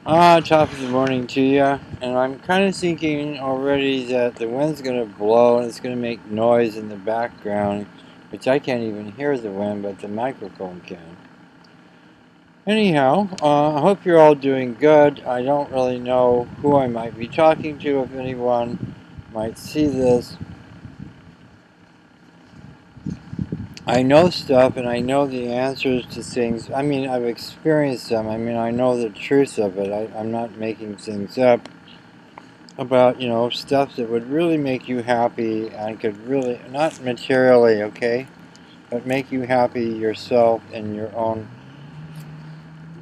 Top of the morning to you. And I'm kind of thinking already that the wind's going to blow and it's going to make noise in the background, which I can't even hear the wind, but the microphone can. Anyhow, I hope you're all doing good. I don't really know who I might be talking to, if anyone might see this. I know stuff and I know the answers to things. I mean, I've experienced them. I mean, I know the truth of it. I'm not making things up about, stuff that would really make you happy and could really, not materially, okay, but make you happy yourself and your own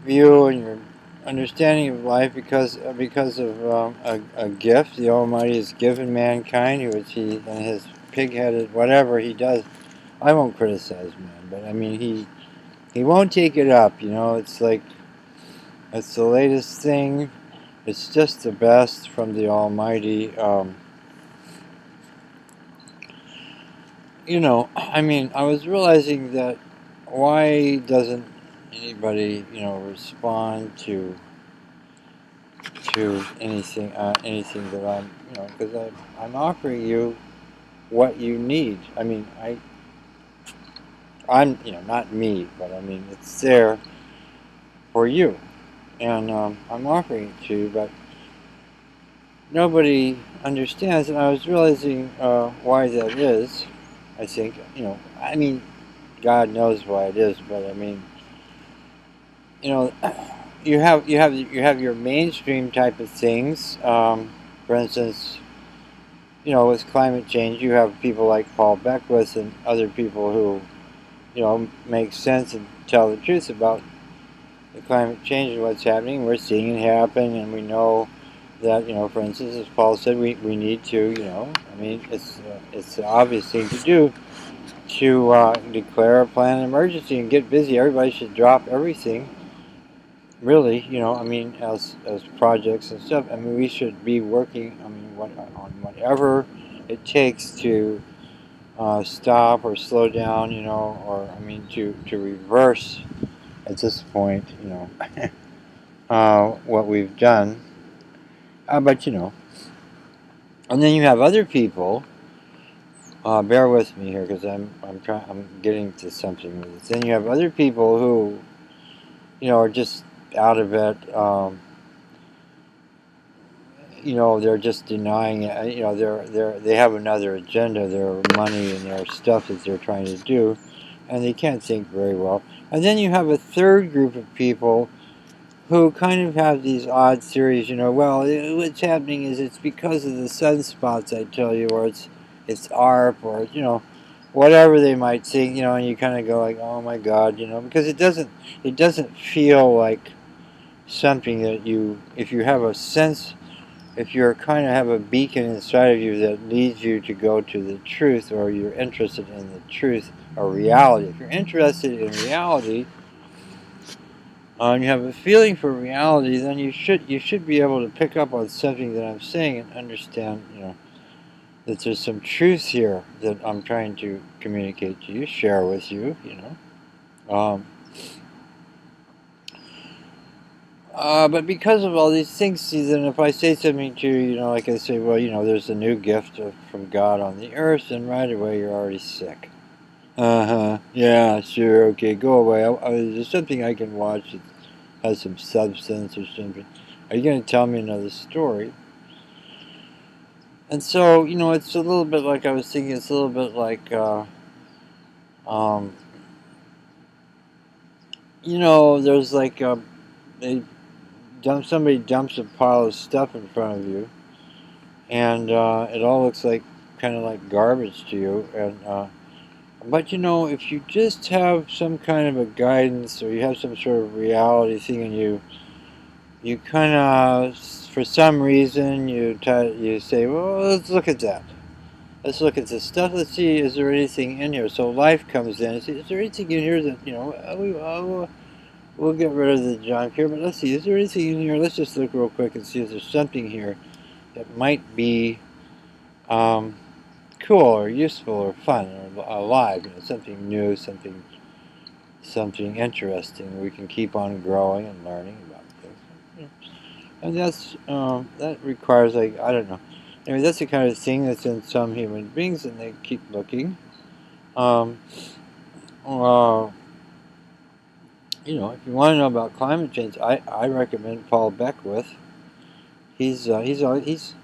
view and your understanding of life because of a gift the Almighty has given mankind, which he and his pig-headed whatever he does. I won't criticize man, but I mean he won't take it up. It's like it's the latest thing. It's just the best from the Almighty. I mean, I was realizing that why doesn't anybody, respond to anything that because I'm offering you what you need. I mean, I'm, not me, but I mean, it's there for you, and I'm offering it to you, but nobody understands, and I was realizing why that is. I think, I mean, God knows why it is, but I mean, you know, you have your mainstream type of things. For instance, with climate change, you have people like Paul Beckwith and other people who, make sense and tell the truth about the climate change and what's happening. We're seeing it happen, and we know that, for instance, as Paul said, we need to, I mean, it's the obvious thing to do to declare a plan of emergency and get busy. Everybody should drop everything. Really, I mean, as projects and stuff. I mean, we should be working. I mean, on whatever it takes to stop or slow down. Or I mean, to reverse at this point. What we've done. But and then you have other people. Bear with me here because I'm getting to something with this. Then you have other people who are just out of it. They're just denying it. They have another agenda, their money and their stuff that they're trying to do, and they can't think very well. And then you have a third group of people who kind of have these odd theories. Well, what's happening is it's because of the sunspots, I tell you, or it's ARP, or whatever they might think. And you kind of go like, oh my God, because it doesn't feel like something that if you have a sense, if you're kind of have a beacon inside of you that leads you to go to the truth, or you're interested in the truth or reality. If you're interested in reality, and you have a feeling for reality, then you should be able to pick up on something that I'm saying and understand, that there's some truth here that I'm trying to communicate to you, share with you, Um, but because of all these things, see, then if I say something to you, like I say, well, there's a new gift from God on the earth, and right away you're already sick. Uh-huh. Yeah, sure. Okay, go away. There's something I can watch that has some substance or something. Are you going to tell me another story? And so, it's a little bit like I was thinking. It's a little bit like, um, there's like they somebody dumps a pile of stuff in front of you, and it all looks like kind of like garbage to you. And but if you just have some kind of a guidance, or you have some sort of reality thing in you, you kind of, for some reason, you say, well, let's look at that. Let's look at this stuff. Let's see, is there anything in here? So life comes in. Is there anything in here that we'll get rid of the junk here, but let's see, is there anything in here? Let's just look real quick and see if there's something here that might be um, cool or useful or fun or alive. Something new, something interesting. We can keep on growing and learning about things. And that requires, like, I don't know. Anyway, that's the kind of thing that's in some human beings, and they keep looking. Um, uh, if you want to know about climate change, I recommend Paul Beckwith. He's it's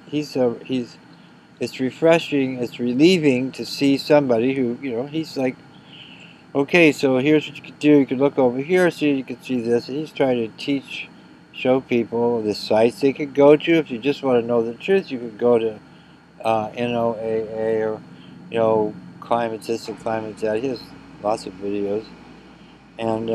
refreshing, it's relieving to see somebody who, he's like, okay, so here's what you could do. You could look over here, see, you could see this. And he's trying to show people the sites they could go to. If you just want to know the truth, you could go to NOAA or, Climate This and Climate That. He has lots of videos. And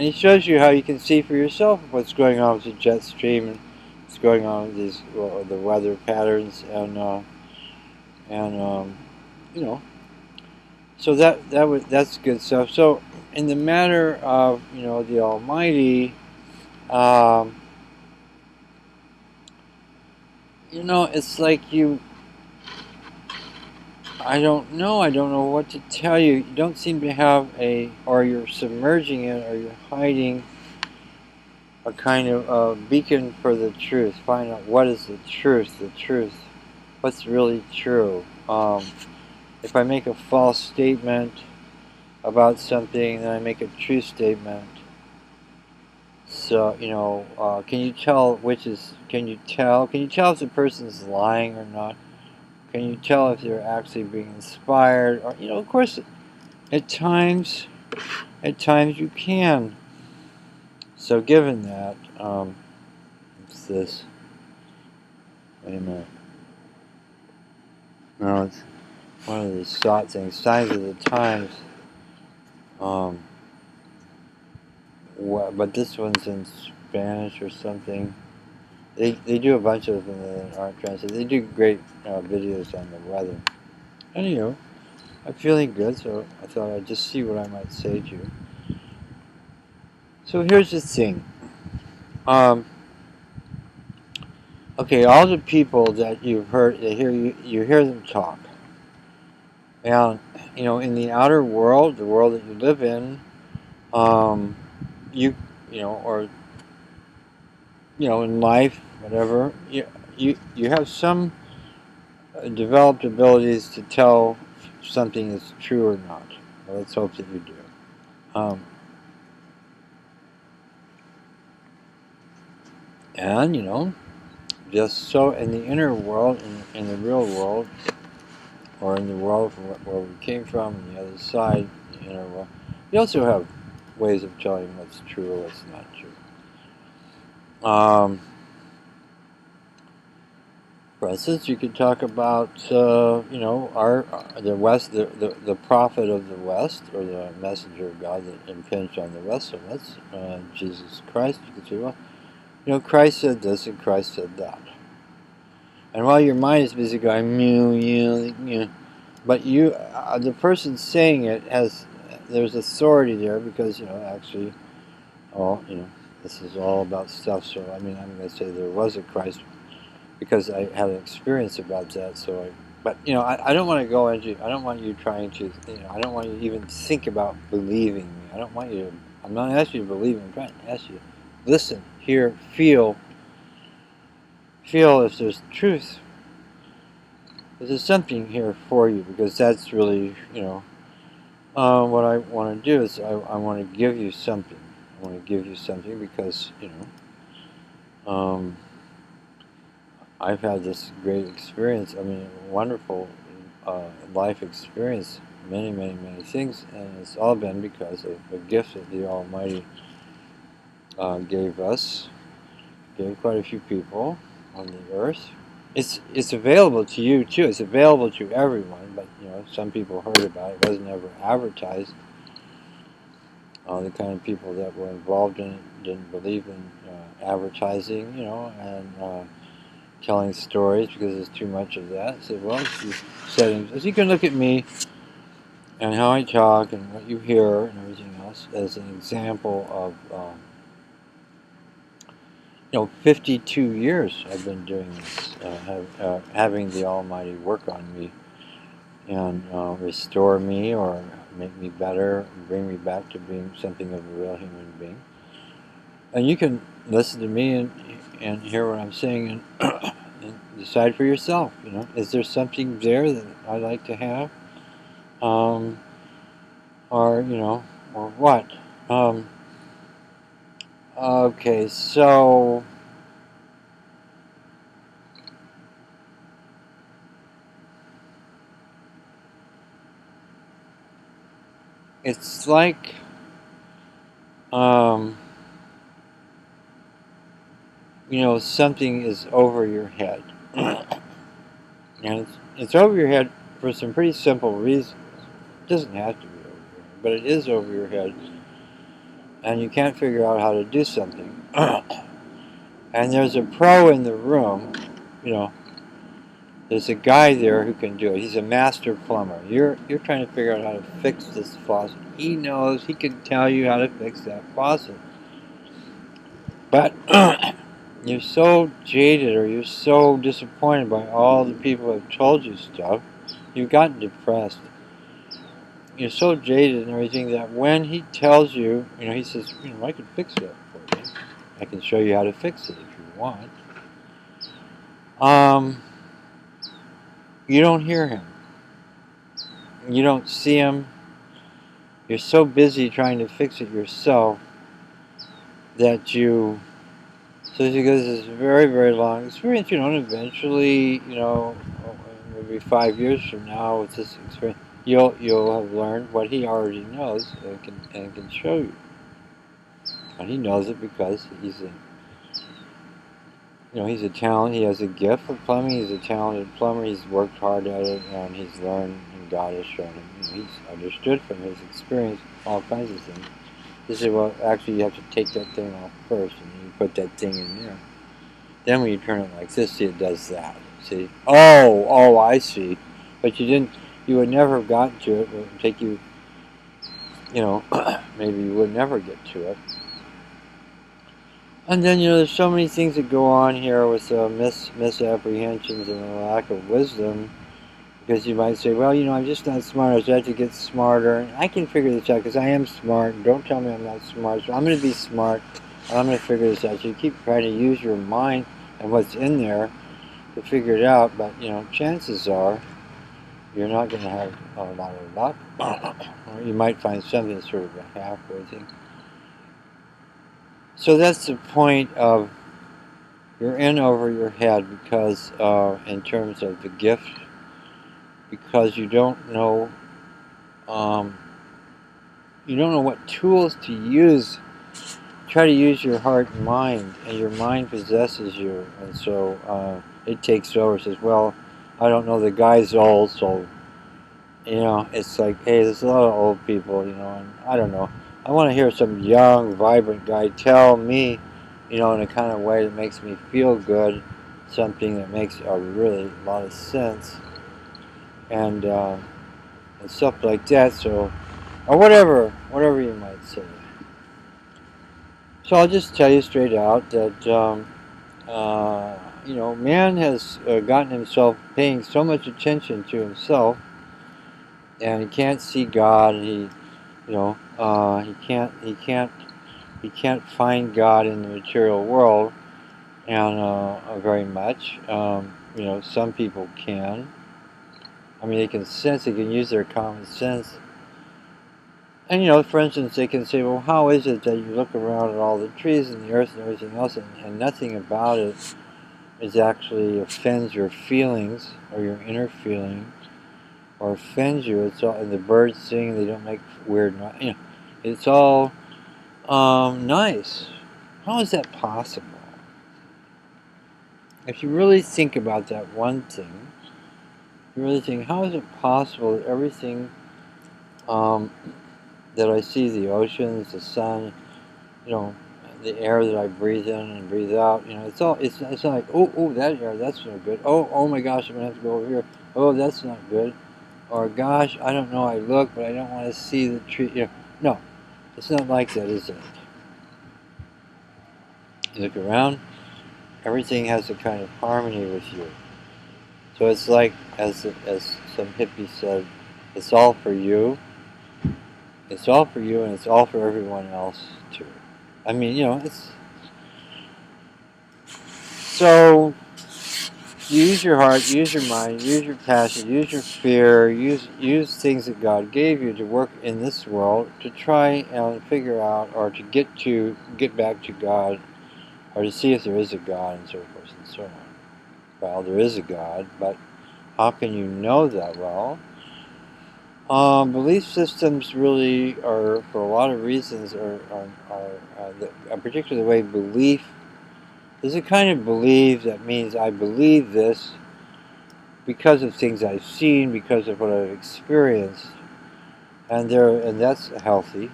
he shows you how you can see for yourself what's going on with the jet stream and what's going on with the weather patterns and you know so that's good stuff. So in the matter of the Almighty, um, it's like I don't know what to tell you. You don't seem to have or you're submerging it, or you're hiding a kind of beacon for the truth. Find out what is the truth, what's really true. If I make a false statement about something, then I make a true statement. So, can you tell can you tell if the person's lying or not? Can you tell if they're actually being inspired? Or, of course, at times you can. So given that, it's this. Wait a minute. No, it's one of these thought things. Signs of the times. But this one's in Spanish or something. They do a bunch of them that aren't translated. They do great videos on the weather. Anyway, I'm feeling good, so I thought I'd just see what I might say to you. So here's the thing. Okay, all the people that you've heard, you hear them talk. And, in the outer world, the world that you live in, you, or, in life, whatever, you have some developed abilities to tell if something is true or not. Well, let's hope that you do. And, just so in the inner world, in the real world, or in the world from where we came from, and the other side, the inner world, you also have ways of telling what's true or what's not true. For instance, you could talk about, the West, the prophet of the West, or the messenger of God that impinged on the West. So that's Jesus Christ. You could say, well, Christ said this and Christ said that. And while your mind is busy going, but the person saying it there's authority there because, actually, this is all about stuff. So, I'm going to say there was a Christ because I had an experience about that. But, I don't want to go into, I don't want you trying to, I don't want you to even think about believing me. I'm not asking you to believe me. I'm trying to ask you, listen, hear, feel if there's truth. There's something here for you, because that's really, what I want to do is I want to give you something. I want to give you something because, I've had this great experience. Wonderful life experience, many, many, many things, and it's all been because of the gift that the Almighty gave us, gave quite a few people on the earth. It's available to you too. It's available to everyone, but some people heard about it. It wasn't ever advertised. The kind of people that were involved in it didn't believe in advertising, and telling stories, because there's too much of that. I said, well, as you can look at me and how I talk and what you hear and everything else as an example of 52 years I've been doing this, having the Almighty work on me and restore me or make me better, bring me back to being something of a real human being. And you can listen to me and hear what I'm saying and decide for yourself. Is there something there that I like to have, um, or or what? Um, okay, so it's like um, something is over your head, and it's over your head for some pretty simple reasons. It doesn't have to be over your head, but it is over your head, and you can't figure out how to do something. And there's a pro in the room, you know. There's a guy there who can do it. He's a master plumber. You're trying to figure out how to fix this faucet. He knows. He can tell you how to fix that faucet. But you're so jaded, or you're so disappointed by all the people who have told you stuff. You've gotten depressed. You're so jaded and everything that when he tells you, he says, I can fix that for you. I can show you how to fix it if you want. You don't hear him. You don't see him. You're so busy trying to fix it yourself that so he goes this very, very long experience, and eventually, maybe 5 years from now with this experience, you'll have learned what he already knows and can show you. And he knows it because he's a talent. He has a gift for plumbing. He's a talented plumber. He's worked hard at it, and he's learned, and God has shown him. He's understood from his experience all kinds of things. He said, well, actually, you have to take that thing off first, and you put that thing in there. Then when you turn it like this, see, it does that. See? Oh, I see. But you would never have gotten to it. It would take you, maybe you would never get to it. And then, there's so many things that go on here with misapprehensions and a lack of wisdom. Because you might say, well, I'm just not smart. I just have to get smarter. And I can figure this out because I am smart. Don't tell me I'm not smart. So I'm going to be smart. And I'm going to figure this out. So you keep trying to use your mind and what's in there to figure it out. But, chances are you're not going to have a lot of luck. Or you might find something sort of a halfway thing. So that's the point of you're in over your head because in terms of the gift, because you don't know what tools to use. Try to use your heart and mind, and your mind possesses you, and so it takes over. Says, well, I don't know, the guy's old, so it's like, hey, there's a lot of old people, and I don't know. I want to hear some young, vibrant guy tell me, in a kind of way that makes me feel good, something that makes a really lot of sense, and stuff like that. So, or whatever you might say. So I'll just tell you straight out that man has gotten himself paying so much attention to himself, and he can't see God. And he can't find God in the material world, and very much. Some people can. I mean, they can sense. They can use their common sense. And for instance, they can say, well, how is it that you look around at all the trees and the earth and everything else, and nothing about it is actually offends your feelings or your inner feeling, or offends you? It's all, and the birds sing; they don't make weird noise. It's all nice. How is that possible? If you really think about that one thing, you really think, how is it possible that everything that I see, the oceans, the sun, the air that I breathe in and breathe out, it's not like, oh, that air, that's no good. Oh my gosh, I'm gonna have to go over here. Oh, that's not good. Or gosh, I don't know, I look, but I don't want to see the tree. No, it's not like that, is it? You look around, everything has a kind of harmony with you. So it's like, as some hippie said, it's all for you. It's all for you, and it's all for everyone else too. I mean, So use your heart, use your mind, use your passion, use your fear, use things that God gave you to work in this world to try and figure out, or to get back to God, or to see if there is a God, and so forth and so on. Well, there is a God, but how can you know that? Well, belief systems really are, for a lot of reasons, particularly the way belief. There's a kind of belief that means I believe this because of things I've seen, because of what I've experienced, and that's healthy.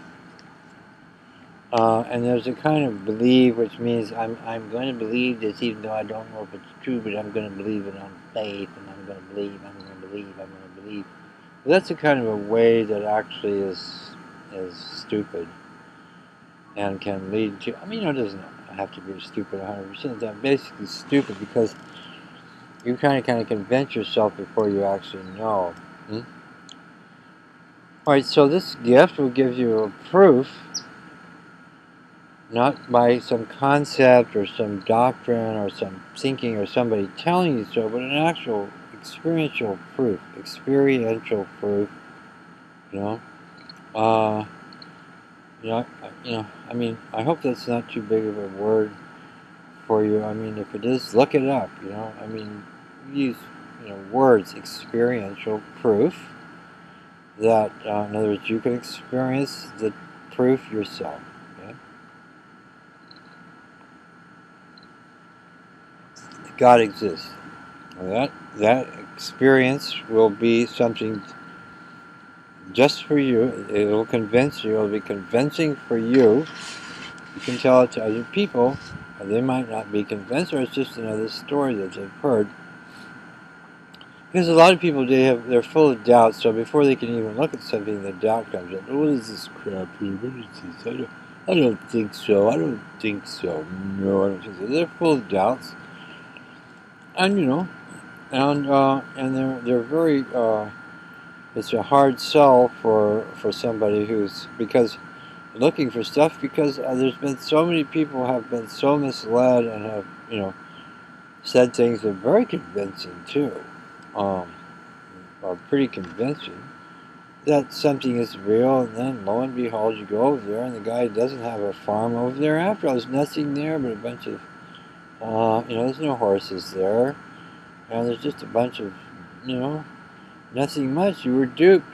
And there's a kind of belief which means I'm going to believe this even though I don't know if it's true, but I'm going to believe it on faith, and I'm going to believe, I'm going to believe, I'm going to believe. But that's a kind of a way that actually is stupid and can lead to. I mean, it doesn't have to be stupid 100%. That's basically stupid because you kind of convince yourself before you actually know. Alright, so this gift will give you a proof, not by some concept or some doctrine or some thinking or somebody telling you so, but an actual experiential proof. Experiential proof, you know. Uh, I mean, I hope that's not too big of a word for you. I mean, if it is, look it up, you know. I mean, use, words, experiential proof that, in other words, you can experience the proof yourself. Okay? God exists. That experience will be something just for you. It will convince you. It will be convincing for you. You can tell it to other people, and they might not be convinced, or it's just another story that they've heard. Because a lot of people, they're full of doubt, so before they can even look at something, the doubt comes in. What is this crap here? What is this? I don't think so. I don't think so. No, I don't think so. They're full of doubts, and and they're very. It's a hard sell for somebody who's because looking for stuff because there's been so many people have been so misled and have said things that are very convincing too. Are pretty convincing that something is real, and then lo and behold, you go over there, and the guy doesn't have a farm over there after all. There's nothing there but a bunch of, there's no horses there, and there's just a bunch of, nothing much. You were duped.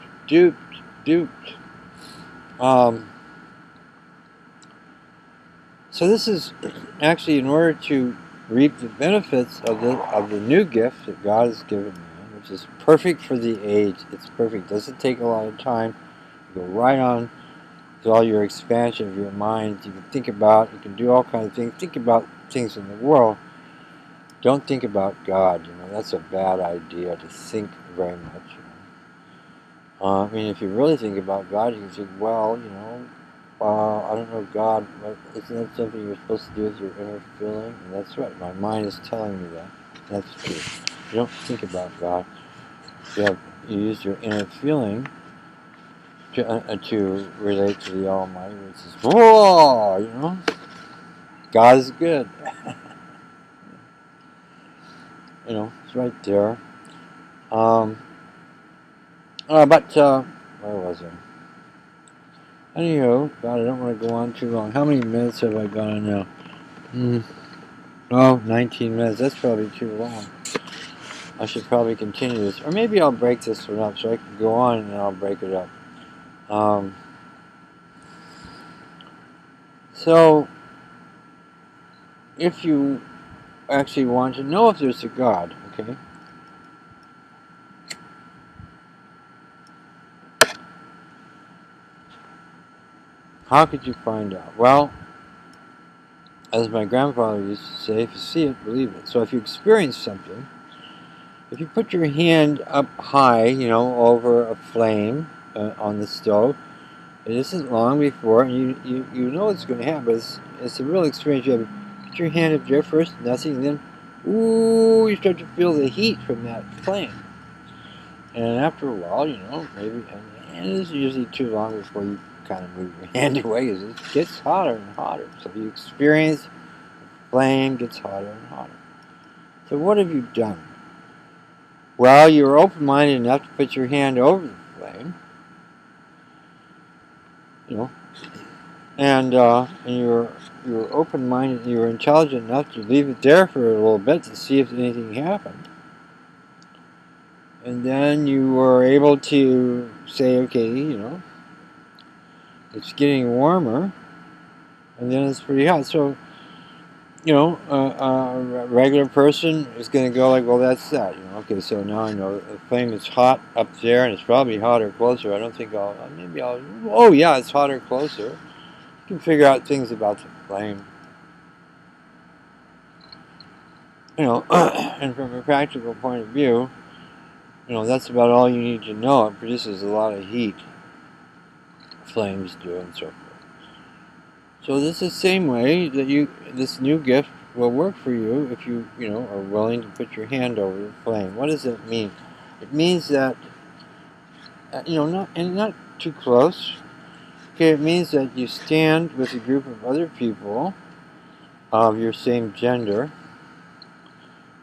So this is actually in order to reap the benefits of the new gift that God has given man, which is perfect for the age. It's perfect. It doesn't take a lot of time. You go right on with all your expansion of your mind. You can think about. You can do all kinds of things. Think about things in the world. Don't think about God. That's a bad idea to think very much. I mean, if you really think about God, you can think, well, I don't know God, but isn't that something you're supposed to do with your inner feeling? And that's right, my mind is telling me that. That's true. You don't think about God. You use your inner feeling to relate to the Almighty, which is, whoa, God is good. It's right there. Where was I? Anywho, God, I don't want to go on too long. How many minutes have I gone on now? 19 minutes. That's probably too long. I should probably continue this. Or maybe I'll break this one up so I can go on and then I'll break it up. So, if you actually want to know if there's a God, okay? How could you find out? Well, as my grandfather used to say, if you see it, believe it. So if you experience something, if you put your hand up high, over a flame on the stove, it isn't long before, and you know it's going to happen, but it's a real experience. You have to put your hand up there first, nothing, and then, ooh, you start to feel the heat from that flame. And after a while, maybe, and it isn't usually too long before you kind of move your hand away, because it gets hotter and hotter. So you experience, the flame gets hotter and hotter. So what have you done? Well, you were open-minded enough to put your hand over the flame, you know, and you were open-minded, you were intelligent enough to leave it there for a little bit to see if anything happened. And then you were able to say, okay, it's getting warmer, and then it's pretty hot. So, a regular person is going to go like, well, that's that. Okay, so now I know the flame is hot up there, and it's probably hotter closer. I don't think oh yeah, it's hotter closer. You can figure out things about the flame. And from a practical point of view, that's about all you need to know. It produces a lot of heat. Flames do, and so forth. So this is the same way that this new gift will work for you if you are willing to put your hand over the flame. What does it mean? It means that not too close. Okay, it means that you stand with a group of other people of your same gender,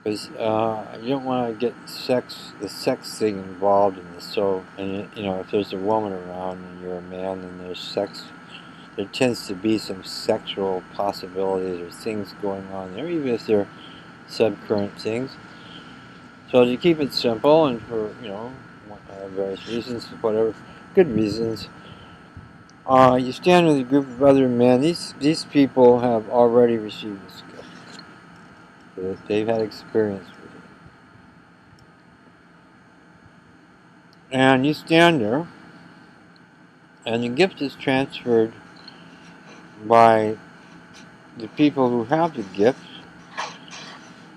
because you don't want to get the sex thing involved in this. So, and if there's a woman around and you're a man, then there's sex. There tends to be some sexual possibilities or things going on there, even if they're subcurrent things. So to keep it simple, and for various reasons, whatever good reasons, you stand with a group of other men. These people have already received this gift. They've had experience with it, and you stand there, and the gift is transferred by the people who have the gift.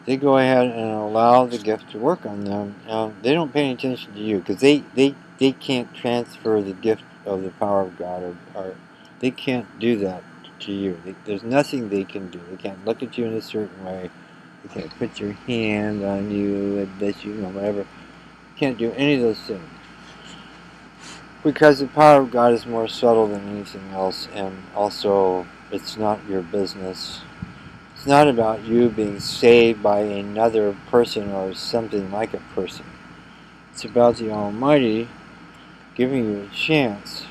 They go ahead and allow the gift to work on them. They don't pay any attention to you, because they can't transfer the gift of the power of God, or they can't do that to you. There's nothing they can do. They can't look at you in a certain way. They can't put your hand on you and let you, whatever. Can't do any of those things, because the power of God is more subtle than anything else, and also it's not your business. It's not about you being saved by another person or something like a person. It's about the Almighty giving you a chance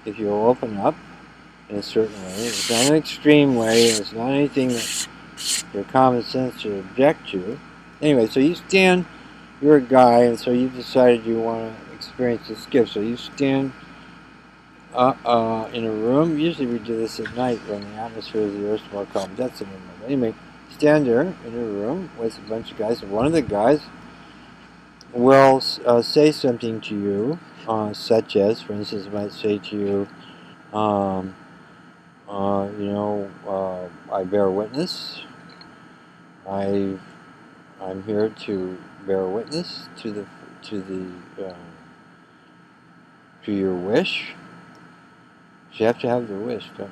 if you'll open up in a certain way. It's not an extreme way. It's not anything that your common sense should object to. Anyway, so you stand, you're a guy, and so you decided you want to experience this gift. So you stand in a room. Usually we do this at night when the atmosphere of the earth is more calm. That's in the room. Anyway, stand there in a room with a bunch of guys, and one of the guys will say something to you, such as, for instance, might say to you, I bear witness. I'm here to bear witness to your wish. You have to have the wish, don't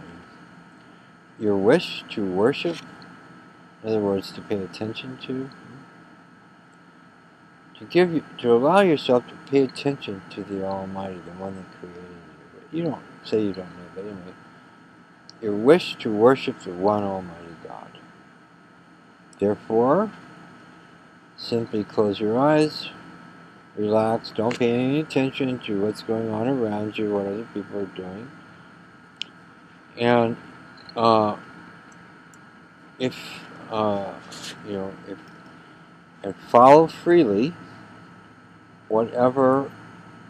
you? Your wish to worship, in other words, to pay attention to allow yourself to pay attention to the Almighty, the one that created you. You don't say you don't know, but anyway, your wish to worship the one Almighty God. Therefore, simply close your eyes, relax, don't pay any attention to what's going on around you, what other people are doing, and and follow freely whatever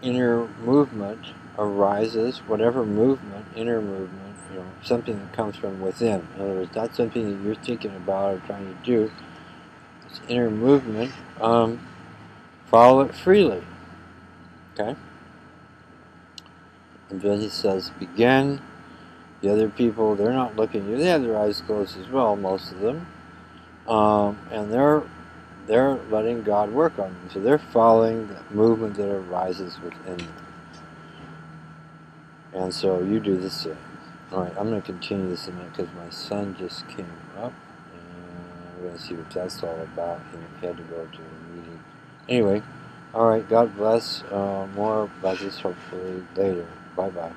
inner movement arises, whatever movement, inner movement, something that comes from within. In other words, not something that you're thinking about or trying to do. It's inner movement. Follow it freely. Okay? And then he says, begin. The other people, they're not looking at you. They have their eyes closed as well, most of them. And they're letting God work on them. So they're following the movement that arises within them. And so you do the same. Alright, I'm going to continue this in a minute because my son just came up. And we're going to see what that's all about. He had to go to a meeting. Anyway, alright, God bless. More about this hopefully later. Bye-bye.